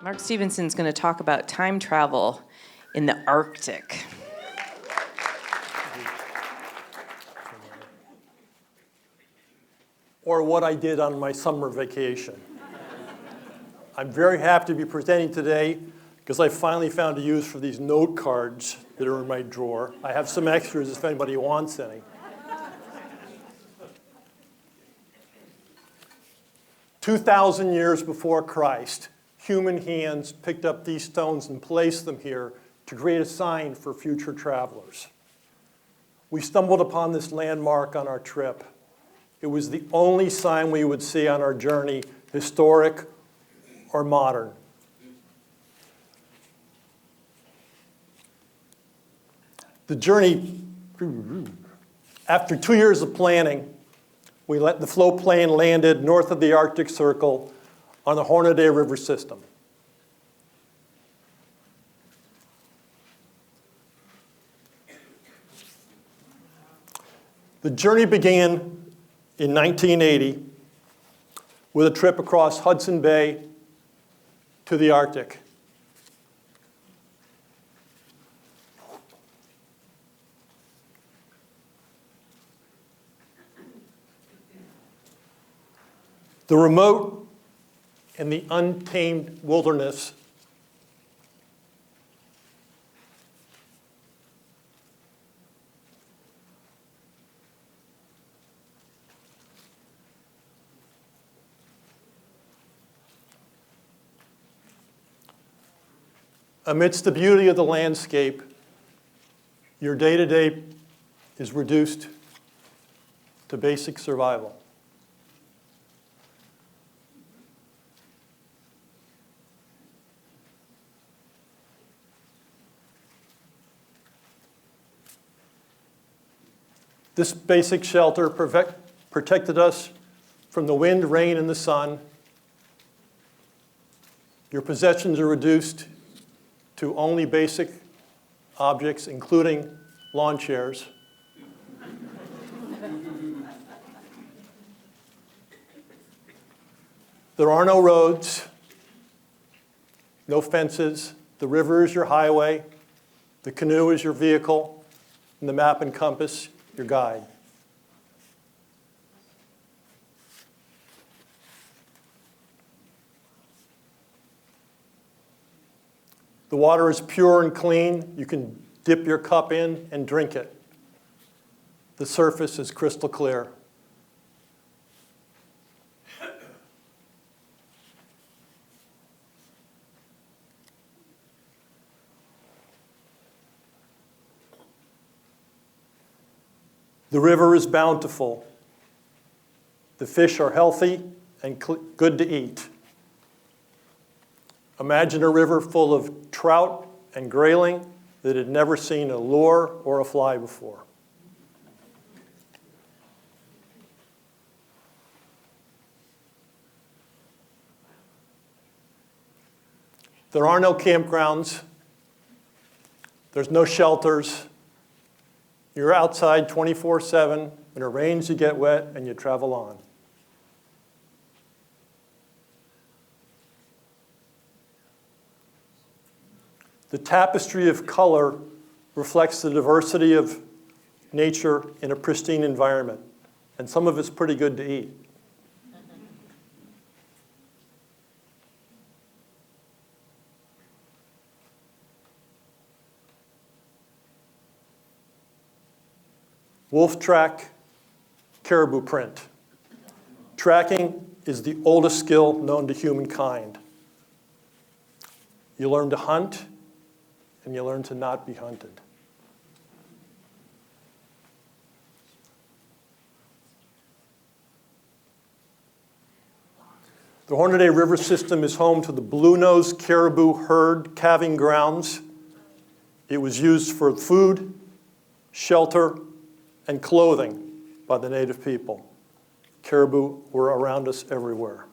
Mark Stephenson's going to talk about time travel in the Arctic. Or what I did on my summer vacation. I'm very happy to be presenting today because I finally found a use for these note cards that are in my drawer. I have some extras if anybody wants any. 2,000 years before Christ, human hands picked up these stones and placed them here to create a sign for future travelers. We stumbled upon this landmark on our trip. It was the only sign we would see on our journey, historic or modern. The journey, after 2 years of planning, we let the float plane landed north of the Arctic Circle on the Hornaday River system. The journey began in 1980 with a trip across Hudson Bay to the Arctic. The remote and the untamed wilderness amidst the beauty of the landscape, your day-to-day is reduced to basic survival. This basic shelter protected us from the wind, rain, and the sun. Your possessions are reduced to only basic objects, including lawn chairs. There are no roads, no fences. The river is your highway. The canoe is your vehicle, and the map and compass your guide. The water is pure and clean. You can dip your cup in and drink it. The surface is crystal clear. The river is bountiful. The fish are healthy and good to eat. Imagine a river full of trout and grayling that had never seen a lure or a fly before. There are no campgrounds. There's no shelters. You're outside 24/7. When it rains, you get wet, and you travel on. The tapestry of color reflects the diversity of nature in a pristine environment, and some of it's pretty good to eat. Wolf track, caribou print. Tracking is the oldest skill known to humankind. You learn to hunt, and you learn to not be hunted. The Hornaday River system is home to the blue-nosed caribou herd calving grounds. It was used for food, shelter, and clothing by the native people. Caribou were around us everywhere.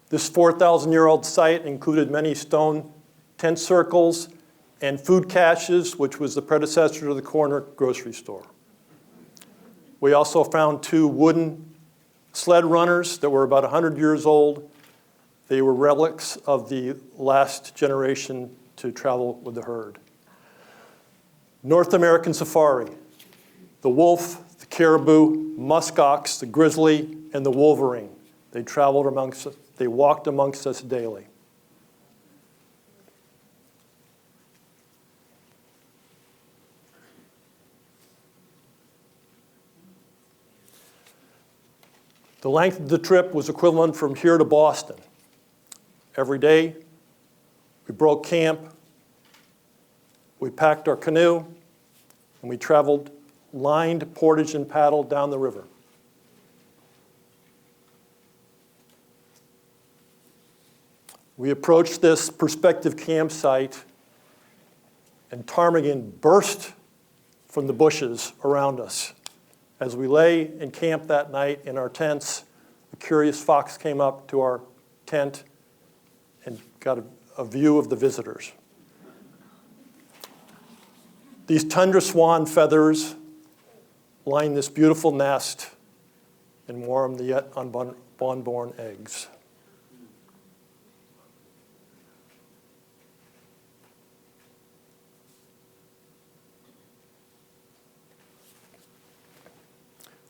This 4,000-year-old site included many stone tent circles and food caches, which was the predecessor to the corner grocery store. We also found 2 wooden sled runners that were about 100 years old. They were relics of the last generation to travel with the herd. North American safari, the wolf, the caribou, muskox, the grizzly, and the wolverine. They traveled amongst us, they walked amongst us daily. The length of the trip was equivalent from here to Boston. Every day, we broke camp, we packed our canoe, and we traveled lined portage and paddle down the river. We approached this prospective campsite, and ptarmigan burst from the bushes around us. As we lay and camped that night in our tents, a curious fox came up to our tent and got a view of the visitors. These tundra swan feathers line this beautiful nest and warm the yet unborn eggs.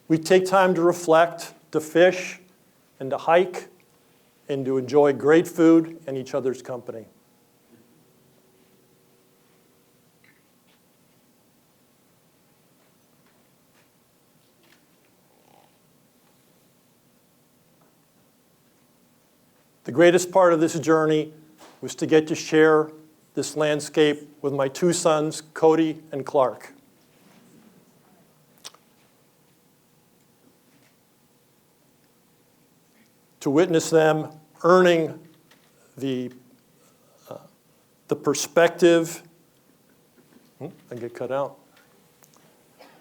We take time to reflect, to fish, and to hike, and to enjoy great food and each other's company. The greatest part of this journey was to get to share this landscape with my two sons, Cody and Clark. To witness them earning the perspective, I get cut out.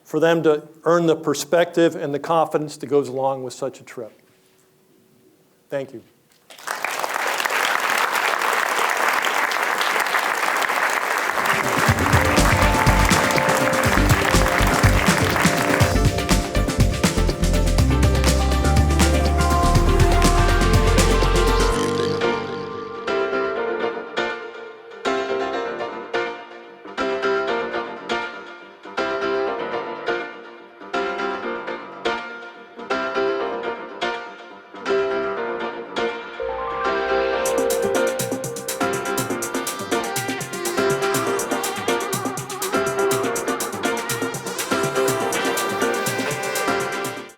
For them to earn the perspective and the confidence that goes along with such a trip. Thank you.